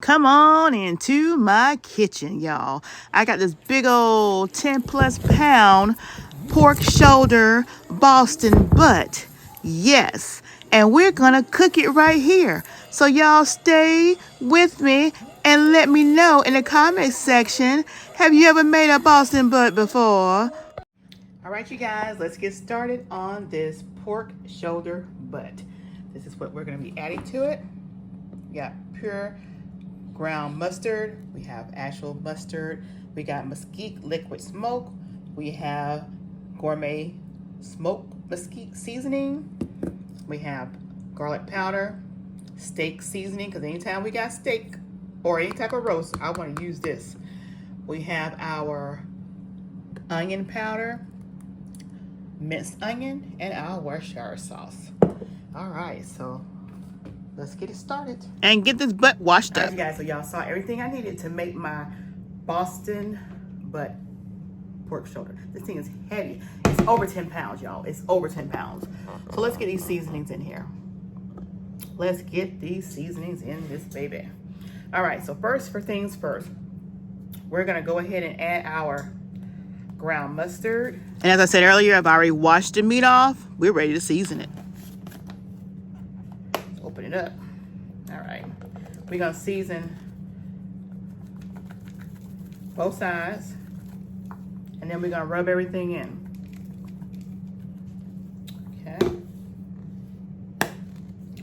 Come on into my kitchen, y'all. I got this big old 10+ pound pork shoulder Boston butt. Yes, and we're gonna cook it right here. So y'all stay with me and let me know in the comment section, have you ever made a Boston butt before? All right, you guys, let's get started on this pork shoulder butt. This is what we're gonna be adding to it. We got pure ground mustard, we have actual mustard, we got mesquite liquid smoke, we have gourmet smoked mesquite seasoning, we have garlic powder, steak seasoning, because anytime we got steak or any type of roast, I want to use this. We have our onion powder, minced onion, and our Worcestershire sauce. All right, so let's get it started and get this butt washed up. All right, you guys, so y'all saw everything I needed to make my Boston butt pork shoulder. This thing is heavy. It's over 10 pounds, y'all. It's over 10 pounds. So let's get these seasonings in here. Let's get these seasonings in this baby. All right, so first things first, we're gonna go ahead and add our ground mustard. And as I said earlier, I've already washed the meat off. We're ready to season it. Let's open it up. All right, we're gonna season both sides, and then we're gonna rub everything in. Okay.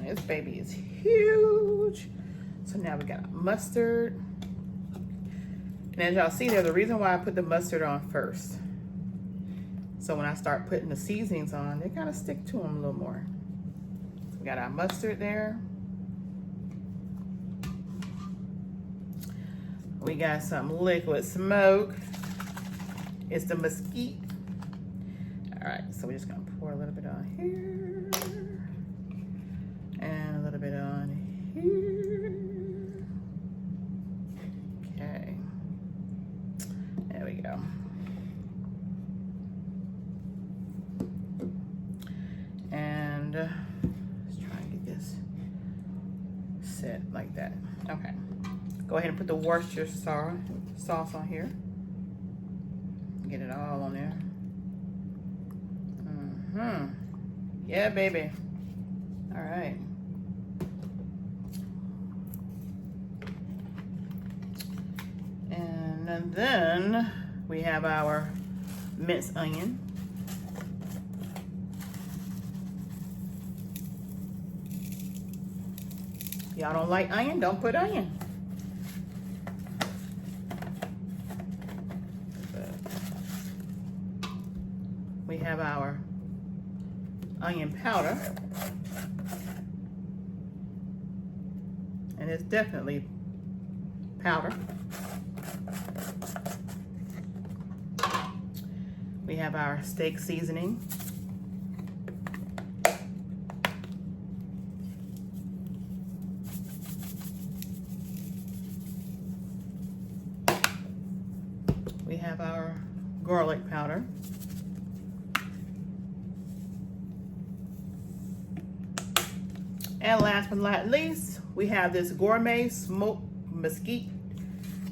This baby is huge. So now we got mustard. And as y'all see, there's a reason why I put the mustard on first. So when I start putting the seasonings on, they kind of stick to them a little more. So we got our mustard there. We got some liquid smoke. It's the mesquite. All right, so we're just gonna pour a little bit on here. And a little bit on here. Okay. There we go. And let's try and get this set like that. Okay. Go ahead and put the Worcestershire sauce on here. Get it all on there. Yeah, baby. All right. And then we have our minced onion. Y'all don't like onion? Don't put onion. We have our onion powder. And it's definitely powder. We have our steak seasoning. We have our garlic powder. And last but not least, we have this gourmet smoked mesquite.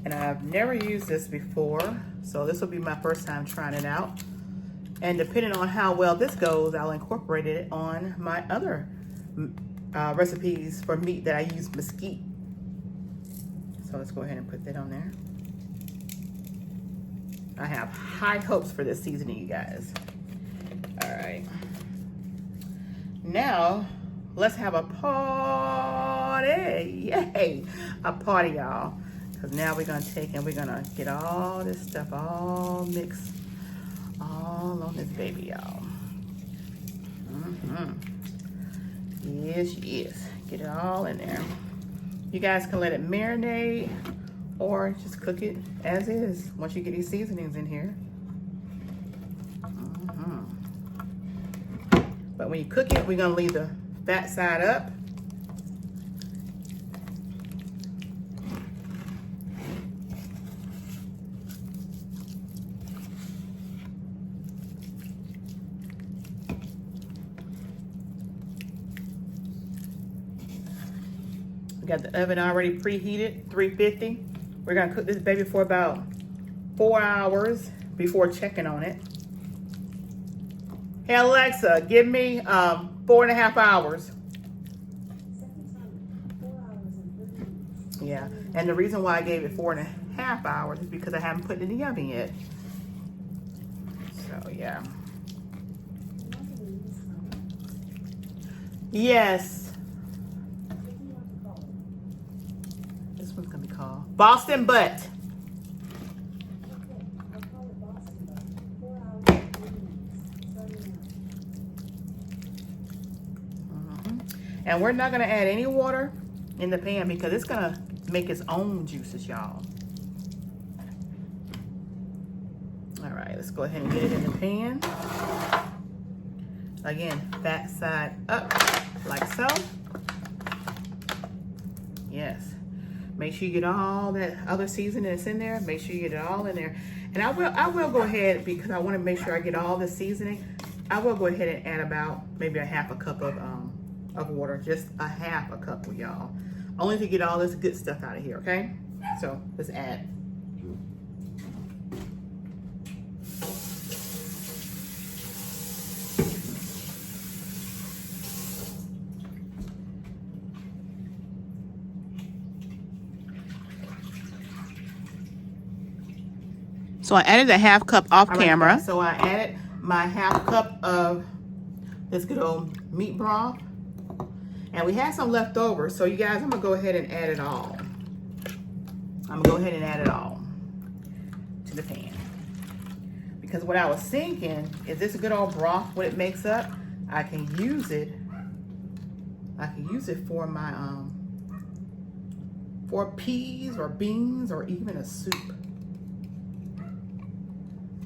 And I've never used this before, so this will be my first time trying it out. And depending on how well this goes, I'll incorporate it on my other recipes for meat that I use mesquite. So let's go ahead and put that on there. I have high hopes for this seasoning, you guys. All right. Now, let's have a party. Yay, a party, y'all. Because now we're gonna take and we're gonna get all this stuff all mixed all on this baby, y'all. Yes, yes. Get it all in there. You guys can let it marinate or just cook it as is once you get these seasonings in here. But when you cook it, we're gonna leave the fat side up. We got the oven already preheated, 350. We're gonna cook this baby for about 4 hours before checking on it. Hey Alexa, give me 4.5 hours. Yeah, and the reason why I gave it 4.5 hours is because I haven't put it in the oven yet. So yeah. Yes. This one's gonna be called Boston Butt. And we're not gonna add any water in the pan because it's gonna make its own juices, y'all. All right, let's go ahead and get it in the pan. Again, fat side up, like so. Yes. Make sure you get all that other seasoning that's in there. Make sure you get it all in there. And I will go ahead, because I want to make sure I get all the seasoning. I will go ahead and add about maybe a half a cup of water, just a half a cup, y'all. Only to get all this good stuff out of here, okay? So let's add. So I added a half cup off camera. So I added my half cup of this good old meat broth. And we had some left over. So you guys, I'm gonna go ahead and add it all. I'm gonna go ahead and add it all to the pan. Because what I was thinking is this good old broth, what it makes up, I can use it for my for peas or beans or even a soup.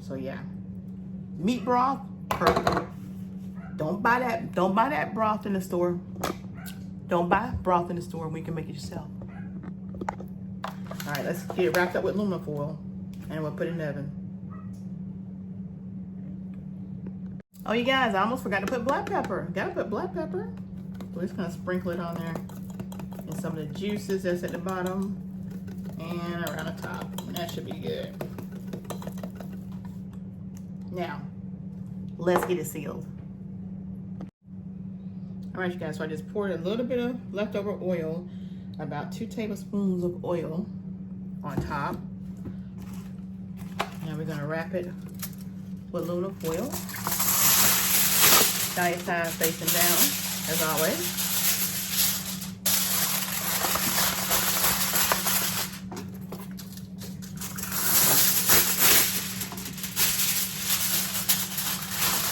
So yeah, meat broth, perfect. Don't buy that broth in the store. Don't buy broth in the store when you can make it yourself. All right, let's get it wrapped up with aluminum foil and we'll put it in the oven. Oh, you guys, I almost forgot to put black pepper. Gotta put black pepper. We're just gonna sprinkle it on there and some of the juices that's at the bottom and around the top. And that should be good. Now, let's get it sealed. All right, you guys, so I just poured a little bit of leftover oil, about 2 tablespoons of oil on top. Now we're gonna wrap it with aluminum foil. Diet side facing down, as always.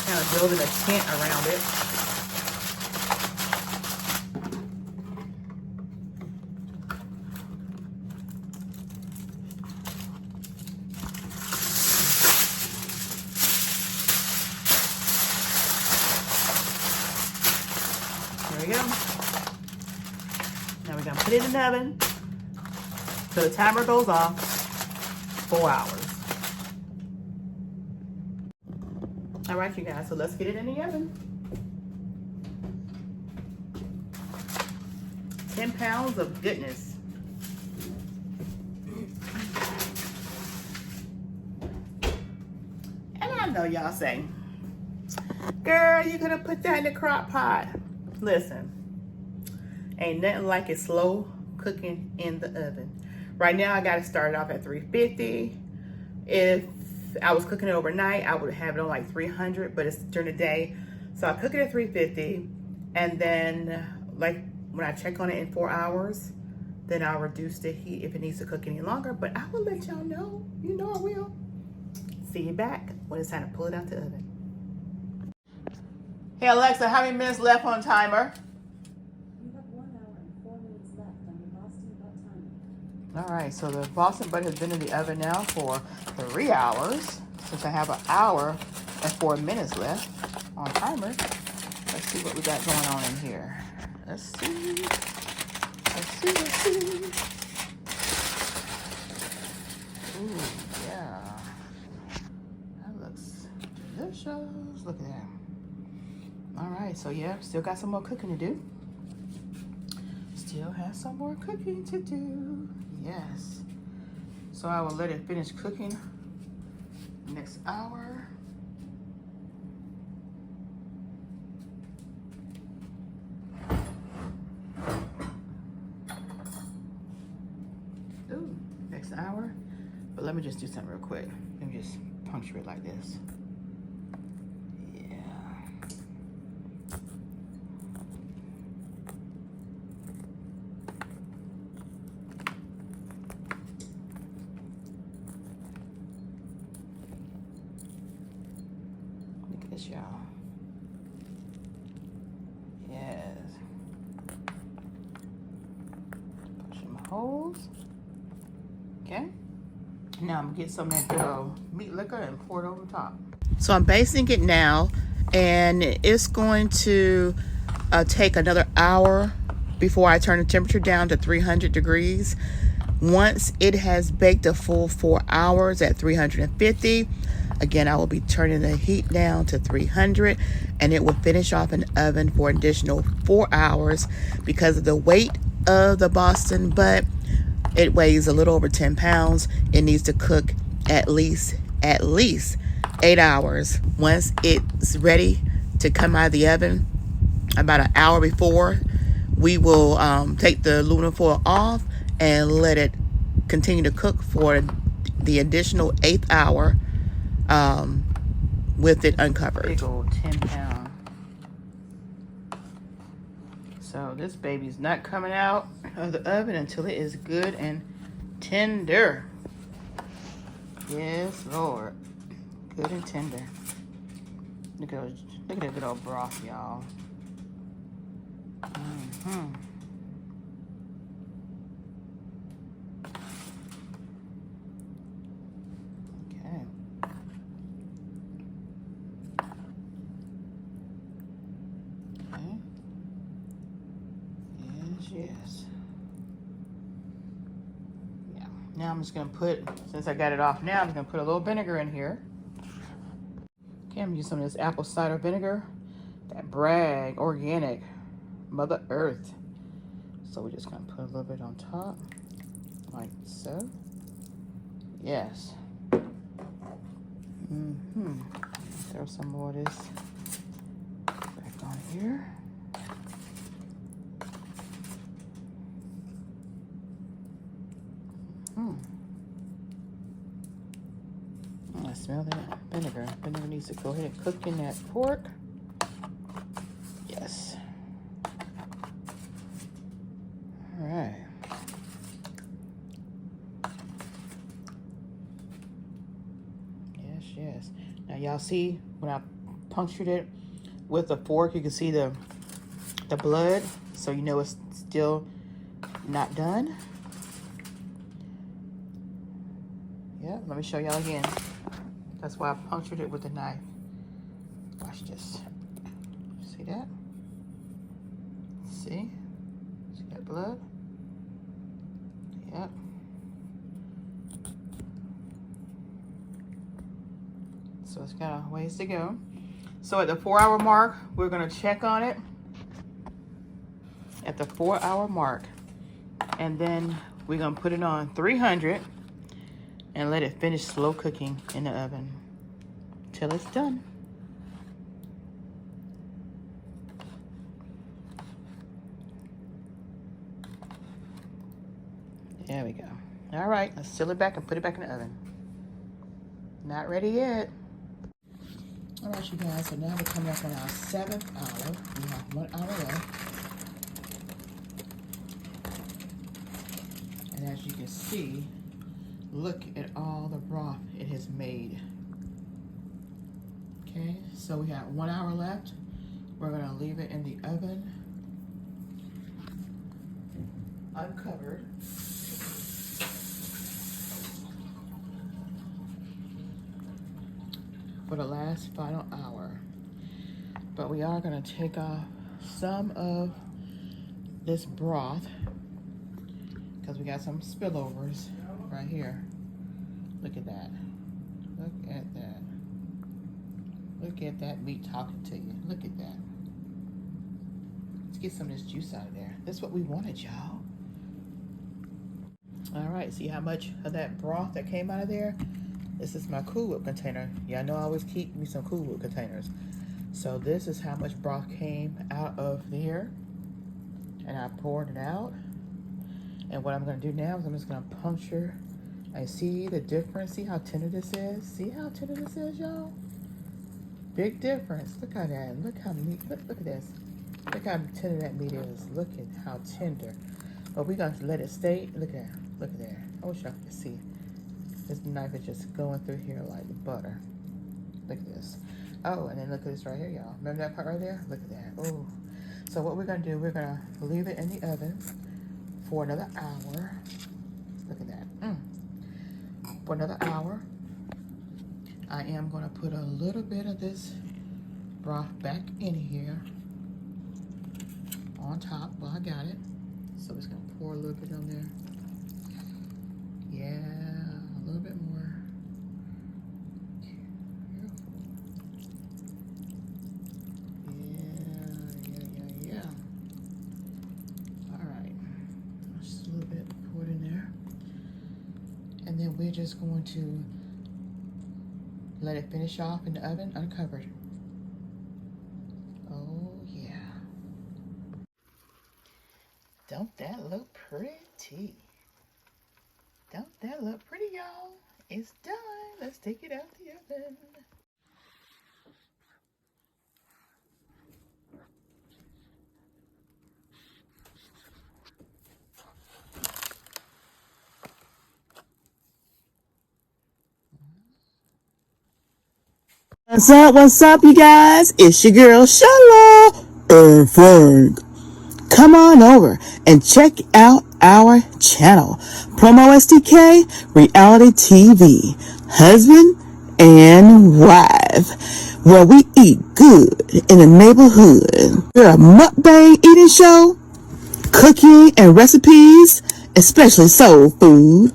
Kind of building a tent around it. There we go. Now we're gonna put it in the oven so the timer goes off 4 hours. All right, you guys, so let's get it in the oven. 10 pounds of goodness. And I know y'all say, girl, you could have put that in the crock pot. Listen, ain't nothing like it slow cooking in the oven. Right now, I got it started off at 350. If I was cooking it overnight, I would have it on like 300, but it's during the day. So I cook it at 350, and then like when I check on it in 4 hours, then I'll reduce the heat if it needs to cook any longer, but I will let y'all know. You know I will. See you back when it's time to pull it out the oven. Hey Alexa, how many minutes left on timer? You have 1 hour and 4 minutes left on the Boston Butt timer. All right, so the Boston Butt has been in the oven now for 3 hours, since I have 1 hour and 4 minutes left on timer. Let's see what we got going on in here. Let's see. Ooh, yeah. That looks delicious. Look at that. All right, so yeah, still got some more cooking to do. still have some more cooking to do. Yes. So I will let it finish cooking next hour. Ooh, next hour. But let me just do something real quick. Let me just puncture it like this. Y'all. Yes. Push my holes. Okay. Now I'm gonna get some of that meat liquor and pour it over the top. So I'm basting it now, and it's going to take another hour before I turn the temperature down to 300 degrees. Once it has baked a full 4 hours at 350, again, I will be turning the heat down to 300, and it will finish off in the oven for an additional 4 hours. Because of the weight of the Boston butt, it weighs a little over 10 pounds. It needs to cook at least 8 hours. Once it's ready to come out of the oven, about an hour before, we will take the aluminum foil off and let it continue to cook for the additional 8th hour with it uncovered. Big old 10-pound. So this baby's not coming out of the oven until it is good and tender. Yes, Lord. Good and tender. Look at that good old broth, y'all. Okay. Yes. Yeah. Now I'm just gonna put, since I got it off now, I'm just gonna put a little vinegar in here. Okay, I'm gonna use some of this apple cider vinegar. That Bragg organic Mother Earth. So we're just gonna put a little bit on top, like so. Yes. Throw some more of this back on here. I smell that vinegar. Vinegar needs to go ahead and cook in that pork. Yes. All right. Yes. Now y'all see when I punctured it with a fork, you can see the blood, so you know it's still not done. Yeah, let me show y'all again. That's why I punctured it with a knife. Watch this. See that? See that blood? Yep. So it's got a ways to go. So at the 4-hour mark, we're gonna check on it at the 4-hour mark. And then we're gonna put it on 300 and let it finish slow cooking in the oven till it's done. There we go. All right, let's seal it back and put it back in the oven. Not ready yet. All right, you guys, so now we're coming up on our 7th hour. We have 1 hour left. And as you can see, look at all the broth it has made. Okay, so we got 1 hour left. We're gonna leave it in the oven, uncovered. For the last final hour. But we are gonna take off some of this broth because we got some spillovers right here. Look at that. Look at that. Look at that meat talking to you. Look at that. Let's get some of this juice out of there. That's what we wanted, y'all. All right, see how much of that broth that came out of there? This is my Cool Whip container. Y'all know I always keep me some Cool Whip containers. So this is how much broth came out of there. And I poured it out. And what I'm gonna do now is I'm just gonna puncture and see the difference. See how tender this is? See how tender this is, y'all? Big difference. Look at that. Look how meat. Look at this. Look how tender that meat is. Look at how tender. But we're gonna let it stay. Look at that. Look at that. I wish y'all could see. This knife is just going through here like butter. Look at this. Oh, and then look at this right here, y'all. Remember that part right there? Look at that. Oh. So what we're gonna do, we're gonna leave it in the oven for another hour. Look at that. For another hour. I am gonna put a little bit of this broth back in here on top. Well, I got it. So it's gonna pour a little bit on there. Yeah, a little bit more. Careful. Yeah. All right, just a little bit, pour it in there. And then we're just going to let it finish off in the oven uncovered. Oh yeah. Don't that look pretty? Don't that look pretty, y'all? It's done. Let's take it out the oven. What's up, you guys? It's your girl, Sheila and Frank. Come on over and check out our channel, PromoSTK Reality TV, Husband and Wife, where we eat good in the neighborhood. We're a mukbang eating show, cooking and recipes, especially soul food,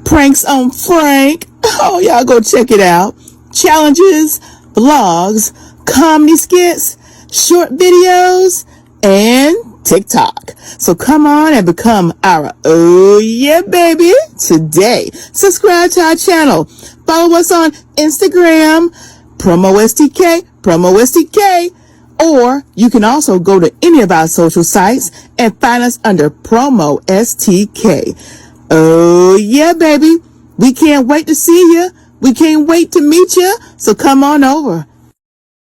pranks on Frank. Oh, y'all go check it out. Challenges, vlogs, comedy skits, short videos, and TikTok. So come on and become our oh yeah baby today. Subscribe to our channel. Follow us on Instagram, PromoSTK, or you can also go to any of our social sites and find us under PromoSTK. Oh yeah baby. We can't wait to see you. We can't wait to meet you. So come on over